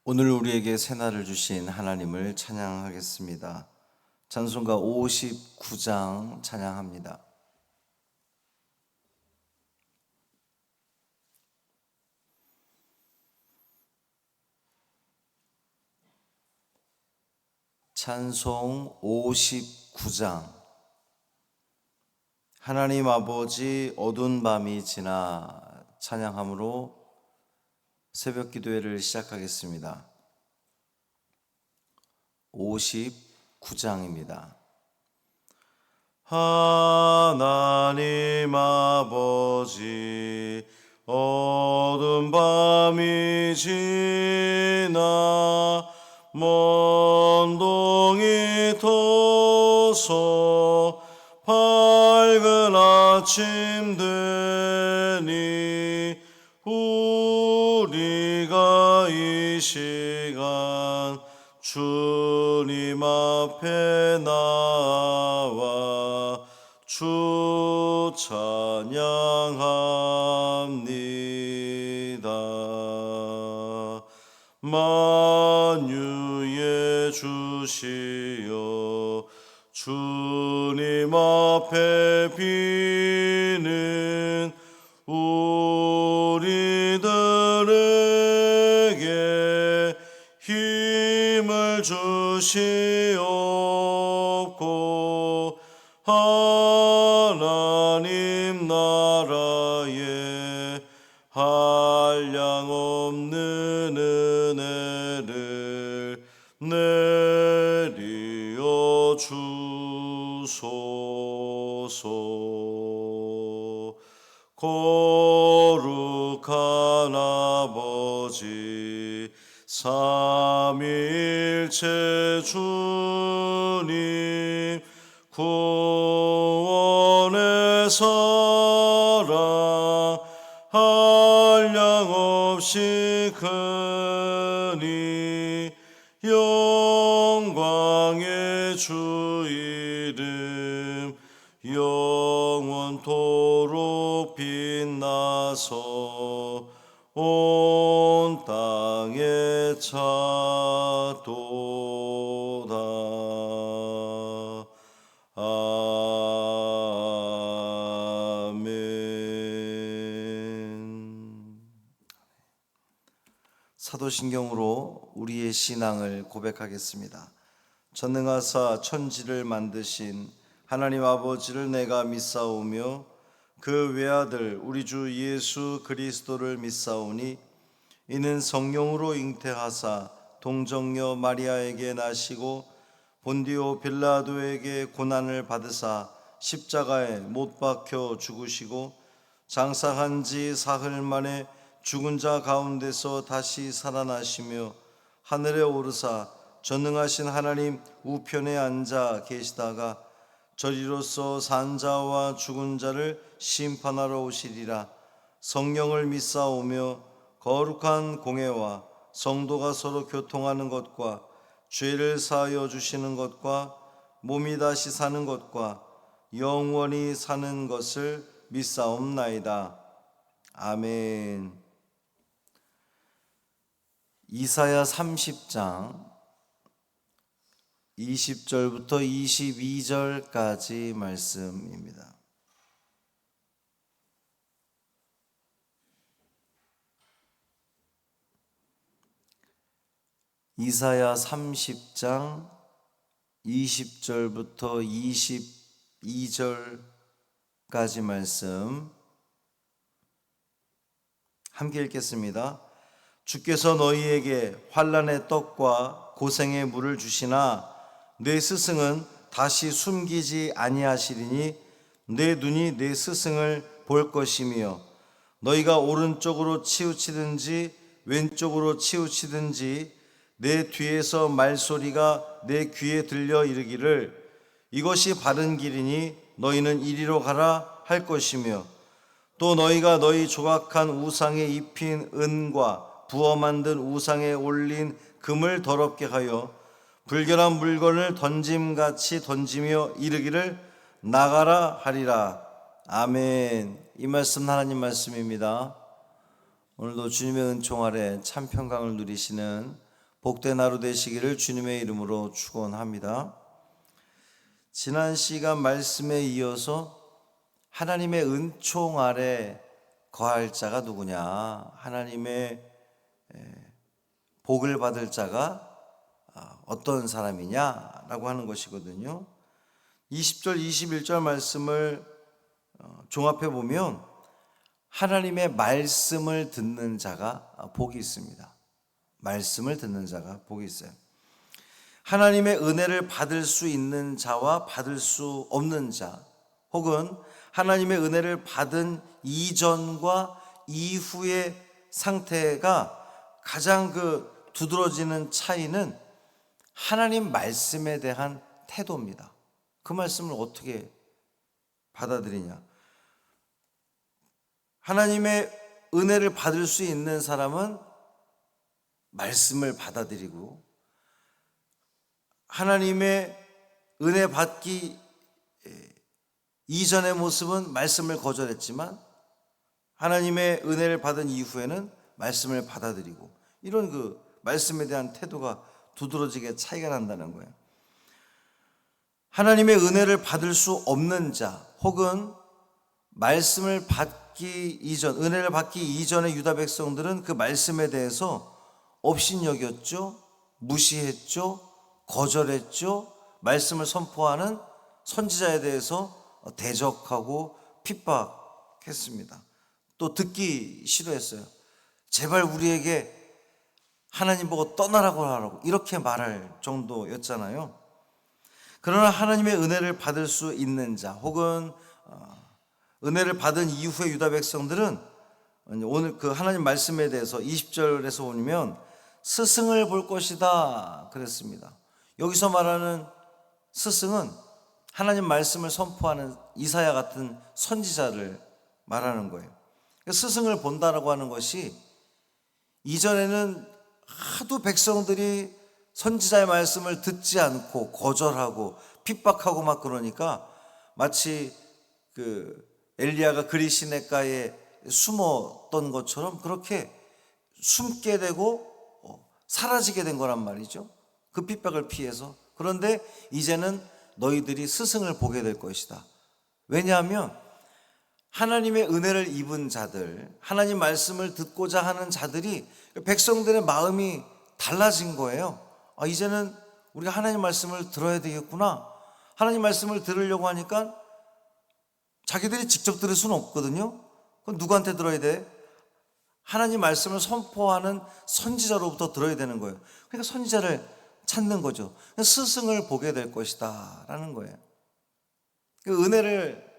오늘 우리에게 새날을 주신 하나님을 찬양하겠습니다. 찬송가 59장 찬양합니다. 찬송 59장. 하나님 아버지, 어두운 밤이 지나 찬양함으로 새벽 기도회를 시작하겠습니다. 59장입니다. 하나님 아버지, 어두운 밤이 지나 먼 동이 터서 밝은 아침 되니 우리가 이 시간 주님 앞에 나와 주 찬양합니다. 만유의 주시여 주님 앞에 비는 우리들에게 힘을 주시옵고 하나님 나라에 한량없는 은혜를 내리어 주소서. 거룩한 아버지, 삼위일체 주님, 구원의 사랑 한량없이 크니 영광의 주 이름 영원토록 빛나서 온 땅에 차도다. 아멘. 사도신경으로 우리의 신앙을 고백하겠습니다. 전능하사 천지를 만드신 하나님 아버지를 내가 믿사오며 그 외아들 우리 주 예수 그리스도를 믿사오니 이는 성령으로 잉태하사 동정녀 마리아에게 나시고 본디오 빌라도에게 고난을 받으사 십자가에 못 박혀 죽으시고 장사한 지 사흘 만에 죽은 자 가운데서 다시 살아나시며 하늘에 오르사 전능하신 하나님 우편에 앉아 계시다가 저리로서 산 자와 죽은 자를 심판하러 오시리라. 성령을 믿사오며 거룩한 공회와 성도가 서로 교통하는 것과 죄를 사하여 주시는 것과 몸이 다시 사는 것과 영원히 사는 것을 믿사옵나이다. 아멘. 이사야 30장 20절부터 22절까지 말씀입니다. 이사야 30장 20절부터 22절까지 말씀 함께 읽겠습니다. 주께서 너희에게 환난의 떡과 고생의 물을 주시나 내 스승은 다시 숨기지 아니하시리니 내 눈이 내 스승을 볼 것이며 너희가 오른쪽으로 치우치든지 왼쪽으로 치우치든지 내 뒤에서 말소리가 내 귀에 들려 이르기를 이것이 바른 길이니 너희는 이리로 가라 할 것이며 또 너희가 너희 조각한 우상에 입힌 은과 부어 만든 우상에 올린 금을 더럽게 하여 불결한 물건을 던짐같이 던지며 이르기를 나가라 하리라. 아멘. 이 말씀 하나님 말씀입니다. 오늘도 주님의 은총 아래 참 평강을 누리시는 복된 하루 되시기를 주님의 이름으로 축원합니다. 지난 시간 말씀에 이어서 하나님의 은총 아래 거할 자가 누구냐, 하나님의 복을 받을 자가 어떤 사람이냐라고 하는 것이거든요. 20절 21절 말씀을 종합해 보면 하나님의 말씀을 듣는 자가 복이 있습니다. 말씀을 듣는 자가 복이 있어요. 하나님의 은혜를 받을 수 있는 자와 받을 수 없는 자, 혹은 하나님의 은혜를 받은 이전과 이후의 상태가 가장 두드러지는 차이는 하나님 말씀에 대한 태도입니다. 그 말씀을 어떻게 받아들이냐. 하나님의 은혜를 받을 수 있는 사람은 말씀을 받아들이고, 하나님의 은혜 받기 이전의 모습은 말씀을 거절했지만 하나님의 은혜를 받은 이후에는 말씀을 받아들이고, 이런 말씀에 대한 태도가 두드러지게 차이가 난다는 거예요. 하나님의 은혜를 받을 수 없는 자, 혹은 말씀을 받기 이전, 은혜를 받기 이전의 유다 백성들은 그 말씀에 대해서 업신여겼죠, 무시했죠, 거절했죠. 말씀을 선포하는 선지자에 대해서 대적하고 핍박했습니다. 또 듣기 싫어했어요. 제발 우리에게 하나님 보고 떠나라고 하라고 이렇게 말할 정도였잖아요. 그러나 하나님의 은혜를 받을 수 있는 자, 혹은 은혜를 받은 이후의 유다 백성들은 오늘 하나님 말씀에 대해서 20절에서 보면 스승을 볼 것이다 그랬습니다. 여기서 말하는 스승은 하나님 말씀을 선포하는 이사야 같은 선지자를 말하는 거예요. 스승을 본다라고 하는 것이, 이전에는 하도 백성들이 선지자의 말씀을 듣지 않고 거절하고 핍박하고 막 그러니까 마치 엘리야가 그리 시냇가에 숨었던 것처럼 그렇게 숨게 되고 사라지게 된 거란 말이죠. 그 핍박을 피해서. 그런데 이제는 너희들이 스승을 보게 될 것이다. 왜냐하면 하나님의 은혜를 입은 자들, 하나님 말씀을 듣고자 하는 자들이, 백성들의 마음이 달라진 거예요. 이제는 우리가 하나님 말씀을 들어야 되겠구나. 하나님 말씀을 들으려고 하니까 자기들이 직접 들을 수는 없거든요. 그럼 누구한테 들어야 돼? 하나님 말씀을 선포하는 선지자로부터 들어야 되는 거예요. 그러니까 선지자를 찾는 거죠. 스승을 보게 될 것이다 라는 거예요. 그 은혜를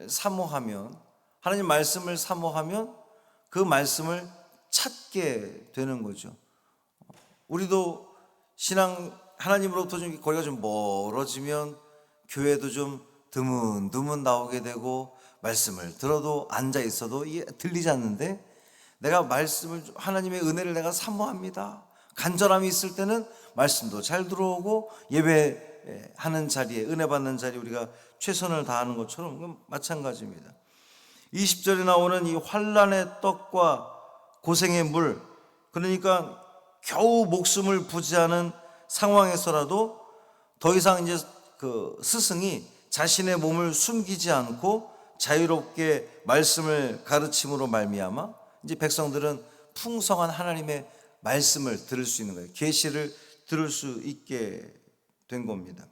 사모하면, 하나님 말씀을 사모하면 그 말씀을 찾게 되는 거죠. 우리도 신앙, 하나님으로부터 좀 거리가 좀 멀어지면 교회도 좀 드문드문 나오게 되고, 말씀을 들어도 앉아 있어도 이게 들리지 않는데, 내가 말씀을, 하나님의 은혜를 내가 사모합니다. 간절함이 있을 때는 말씀도 잘 들어오고, 예배하는 자리에, 은혜 받는 자리에 우리가 최선을 다하는 것처럼 마찬가지입니다. 20절에 나오는 이 환난의 떡과 고생의 물, 그러니까 겨우 목숨을 부지하는 상황에서라도 더 이상 이제 스승이 자신의 몸을 숨기지 않고 자유롭게 말씀을 가르침으로 말미암아 이제 백성들은 풍성한 하나님의 말씀을 들을 수 있는 거예요. 계시를 들을 수 있게 된 겁니다.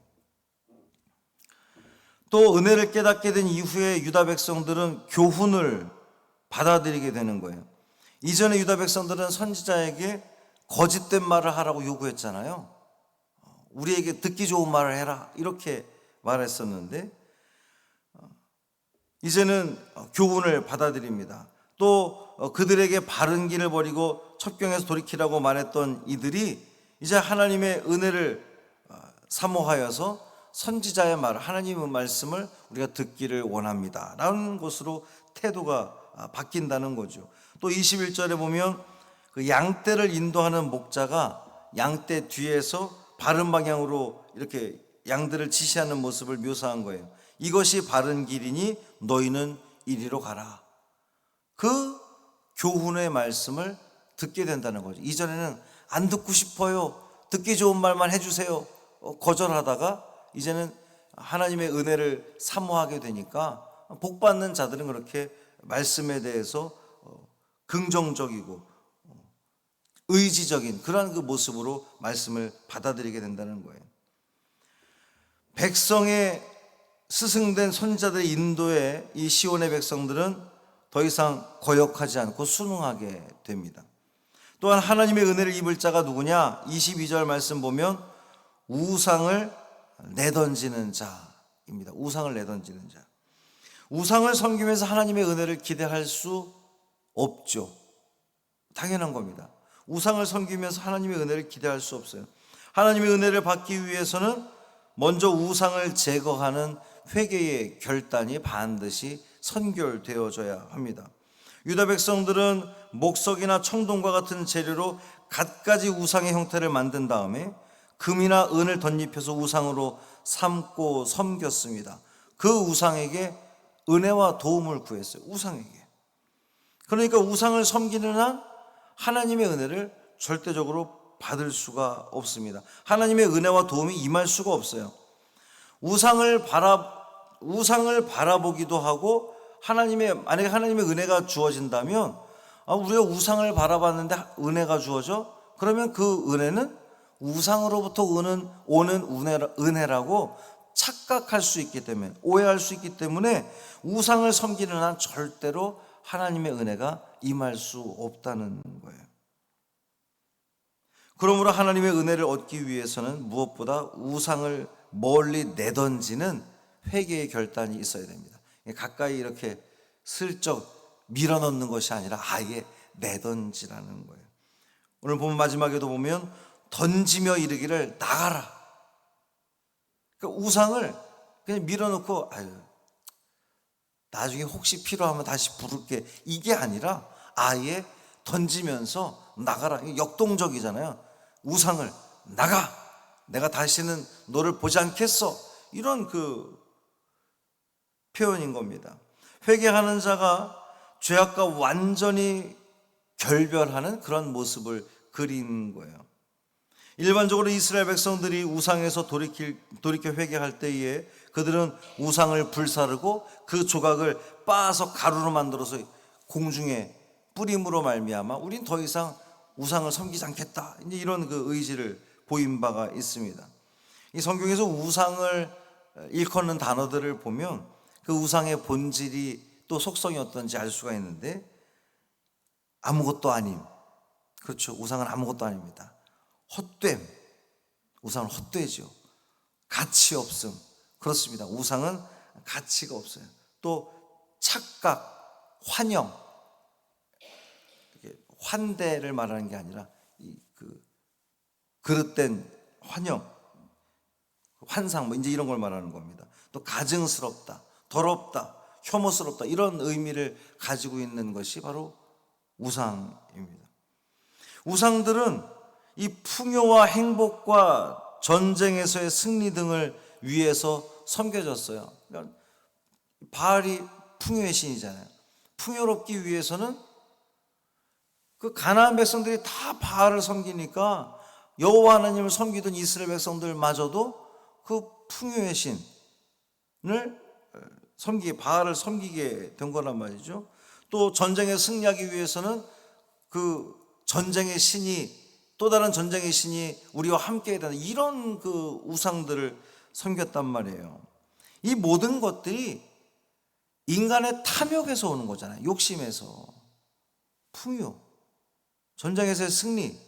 또 은혜를 깨닫게 된 이후에 유다 백성들은 교훈을 받아들이게 되는 거예요. 이전에 유다 백성들은 선지자에게 거짓된 말을 하라고 요구했잖아요. 우리에게 듣기 좋은 말을 해라 이렇게 말했었는데, 이제는 교훈을 받아들입니다. 또 그들에게 바른 길을 버리고 첩경에서 돌이키라고 말했던 이들이 이제 하나님의 은혜를 사모하여서 선지자의 말, 하나님의 말씀을 우리가 듣기를 원합니다 라는 것으로 태도가 바뀐다는 거죠. 또 21절에 보면 그 양떼를 인도하는 목자가 양떼 뒤에서 바른 방향으로 이렇게 양들을 지시하는 모습을 묘사한 거예요. 이것이 바른 길이니 너희는 이리로 가라. 그 교훈의 말씀을 듣게 된다는 거죠. 이전에는 안 듣고 싶어요. 듣기 좋은 말만 해주세요. 거절하다가 이제는 하나님의 은혜를 사모하게 되니까 복 받는 자들은 그렇게 말씀에 대해서 긍정적이고 의지적인 그러한 그 모습으로 말씀을 받아들이게 된다는 거예요. 백성의 스승된 선지자들의 인도에 이 시온의 백성들은 더 이상 거역하지 않고 순응하게 됩니다. 또한 하나님의 은혜를 입을 자가 누구냐? 22절 말씀 보면 우상을 내던지는 자입니다. 우상을 내던지는 자. 우상을 섬기면서 하나님의 은혜를 기대할 수 없죠. 당연한 겁니다. 우상을 섬기면서 하나님의 은혜를 기대할 수 없어요. 하나님의 은혜를 받기 위해서는 먼저 우상을 제거하는 회개의 결단이 반드시 선결되어져야 합니다. 유다 백성들은 목석이나 청동과 같은 재료로 갖가지 우상의 형태를 만든 다음에 금이나 은을 덧입혀서 우상으로 삼고 섬겼습니다. 그 우상에게 은혜와 도움을 구했어요. 우상에게. 그러니까 우상을 섬기는 한 하나님의 은혜를 절대적으로 받을 수가 없습니다. 하나님의 은혜와 도움이 임할 수가 없어요. 우상을 바라보기도 하고 만약에 하나님의 은혜가 주어진다면 우리가 우상을 바라봤는데 은혜가 주어져? 그러면 그 은혜는 우상으로부터 오는 은혜라고 착각할 수 있기 때문에, 오해할 수 있기 때문에 우상을 섬기는 한 절대로 하나님의 은혜가 임할 수 없다는 거예요. 그러므로 하나님의 은혜를 얻기 위해서는 무엇보다 우상을 멀리 내던지는 회개의 결단이 있어야 됩니다. 가까이 이렇게 슬쩍 밀어넣는 것이 아니라 아예 내던지라는 거예요. 오늘 보면 마지막에도 보면 던지며 이르기를 나가라. 그러니까 우상을 그냥 밀어넣고 나중에 혹시 필요하면 다시 부를게, 이게 아니라 아예 던지면서 나가라. 역동적이잖아요. 우상을 나가, 내가 다시는 너를 보지 않겠어, 이런 그 표현인 겁니다. 회개하는 자가 죄악과 완전히 결별하는 그런 모습을 그린 거예요. 일반적으로 이스라엘 백성들이 우상에서 돌이켜 회개할 때에 그들은 우상을 불사르고 그 조각을 빻아서 가루로 만들어서 공중에 뿌림으로 말미암아 우린 더 이상 우상을 섬기지 않겠다, 이제 이런 그 의지를 보인 바가 있습니다. 이 성경에서 우상을 일컫는 단어들을 보면 그 우상의 본질이 또 속성이 어떤지 알 수가 있는데, 아무것도 아님, 그렇죠. 우상은 아무것도 아닙니다. 헛됨, 우상은 헛되죠. 가치 없음, 그렇습니다. 우상은 가치가 없어요. 또 착각, 환영, 환대를 말하는 게 아니라 그릇된 환영, 환상, 이제 이런 걸 말하는 겁니다. 또 가증스럽다, 더럽다, 혐오스럽다, 이런 의미를 가지고 있는 것이 바로 우상입니다. 우상들은 이 풍요와 행복과 전쟁에서의 승리 등을 위해서 섬겨졌어요. 그러니까 바알이 풍요의 신이잖아요. 풍요롭기 위해서는 그 가나안 백성들이 다 바알을 섬기니까 여호와 하나님을 섬기던 이스라엘 백성들마저도 그 풍요의 신을 바알을 섬기게 된 거란 말이죠. 또 전쟁에 승리하기 위해서는 그 전쟁의 신이, 또 다른 전쟁의 신이 우리와 함께 해야 되는 이런 그 우상들을 섬겼단 말이에요. 이 모든 것들이 인간의 탐욕에서 오는 거잖아요. 욕심에서. 풍요, 전쟁에서의 승리,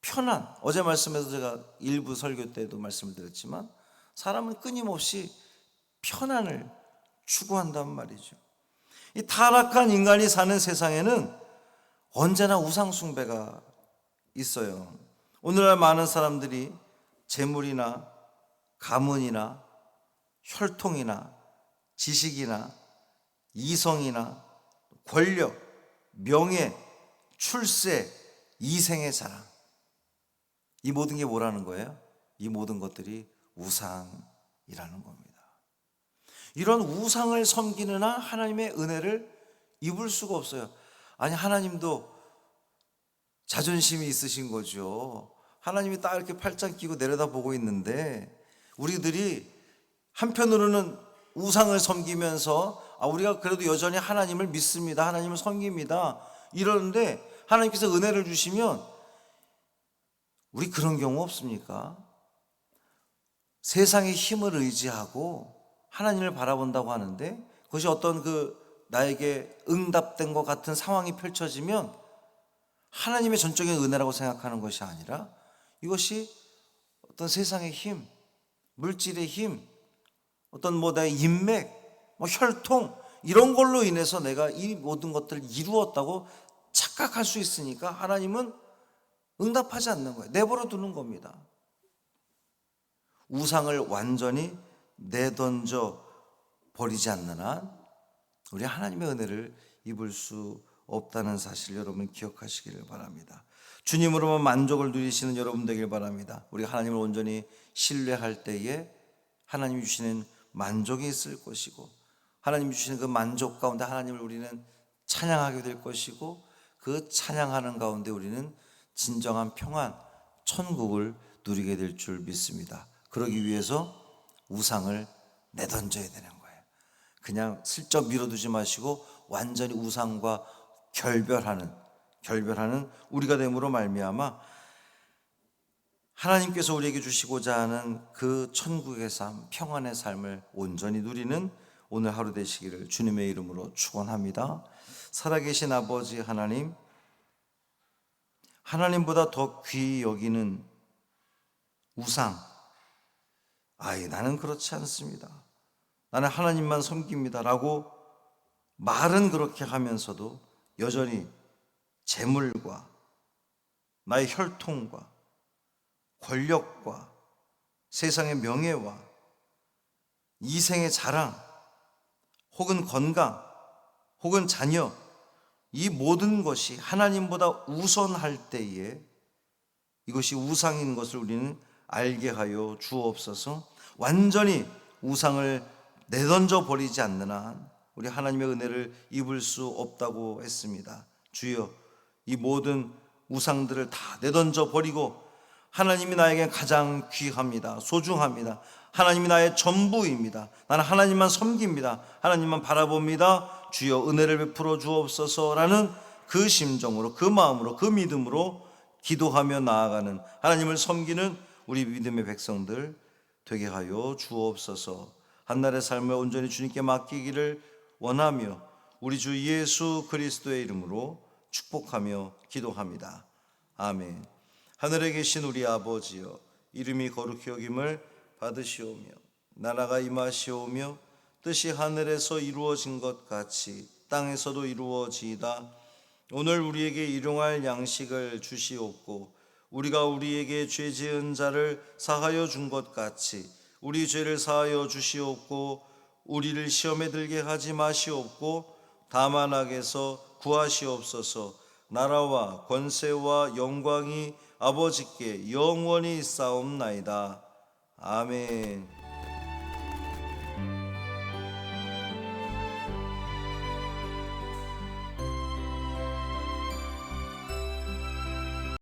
편안. 어제 말씀에서 제가 일부 설교 때도 말씀을 드렸지만 사람은 끊임없이 편안을 추구한단 말이죠. 이 타락한 인간이 사는 세상에는 언제나 우상 숭배가 있어요. 오늘날 많은 사람들이 재물이나 가문이나 혈통이나 지식이나 이성이나 권력, 명예, 출세, 이생의 자랑, 이 모든 게 뭐라는 거예요? 이 모든 것들이 우상이라는 겁니다. 이런 우상을 섬기는 한 하나님의 은혜를 입을 수가 없어요. 아니, 하나님도 자존심이 있으신 거죠. 하나님이 딱 이렇게 팔짱 끼고 내려다보고 있는데 우리들이 한편으로는 우상을 섬기면서 우리가 그래도 여전히 하나님을 믿습니다, 하나님을 섬깁니다 이러는데 하나님께서 은혜를 주시면 우리 그런 경우 없습니까? 세상의 힘을 의지하고 하나님을 바라본다고 하는데 그것이 어떤 나에게 응답된 것 같은 상황이 펼쳐지면 하나님의 전적인 은혜라고 생각하는 것이 아니라 이것이 어떤 세상의 힘, 물질의 힘, 어떤 나의 인맥, 혈통 이런 걸로 인해서 내가 이 모든 것들을 이루었다고 착각할 수 있으니까 하나님은 응답하지 않는 거예요. 내버려 두는 겁니다. 우상을 완전히 내던져 버리지 않는 한 우리 하나님의 은혜를 입을 수 없다는 사실 여러분 기억하시기를 바랍니다. 주님으로만 만족을 누리시는 여러분 되길 바랍니다. 우리가 하나님을 온전히 신뢰할 때에 하나님이 주시는 만족이 있을 것이고 하나님이 주시는 그 만족 가운데 하나님을 우리는 찬양하게 될 것이고 그 찬양하는 가운데 우리는 진정한 평안, 천국을 누리게 될 줄 믿습니다. 그러기 위해서 우상을 내던져야 되는 거예요. 그냥 슬쩍 밀어두지 마시고 완전히 우상과 결별하는 우리가 됨으로 말미암아 하나님께서 우리에게 주시고자 하는 그 천국의 삶, 평안의 삶을 온전히 누리는 오늘 하루 되시기를 주님의 이름으로 축원합니다. 살아계신 아버지 하나님, 하나님보다 더 귀히 여기는 우상, 나는 그렇지 않습니다, 나는 하나님만 섬깁니다 라고 말은 그렇게 하면서도 여전히 재물과 나의 혈통과 권력과 세상의 명예와 이생의 자랑 혹은 건강 혹은 자녀, 이 모든 것이 하나님보다 우선할 때에 이것이 우상인 것을 우리는 알게 하여 주옵소서. 완전히 우상을 내던져 버리지 않는 한 우리 하나님의 은혜를 입을 수 없다고 했습니다. 주여, 이 모든 우상들을 다 내던져 버리고 하나님이 나에게 가장 귀합니다, 소중합니다, 하나님이 나의 전부입니다, 나는 하나님만 섬깁니다, 하나님만 바라봅니다, 주여 은혜를 베풀어 주옵소서라는 그 심정으로, 그 마음으로, 그 믿음으로 기도하며 나아가는 하나님을 섬기는 우리 믿음의 백성들 되게 하여 주옵소서. 한날의 삶을 온전히 주님께 맡기기를 원하며 우리 주 예수 그리스도의 이름으로 축복하며 기도합니다. 아멘. 하늘에 계신 우리 아버지여, 이름이 거룩히 여김을 받으시오며 나라가 임하시오며 뜻이 하늘에서 이루어진 것 같이 땅에서도 이루어지이다. 오늘 우리에게 일용할 양식을 주시옵고 우리가 우리에게 죄 지은 자를 사하여 준 것 같이 우리 죄를 사하여 주시옵고 우리를 시험에 들게 하지 마시옵고 다만 악에서 구하시옵소서. 나라와 권세와 영광이 아버지께 영원히 있사옵나이다. 아멘.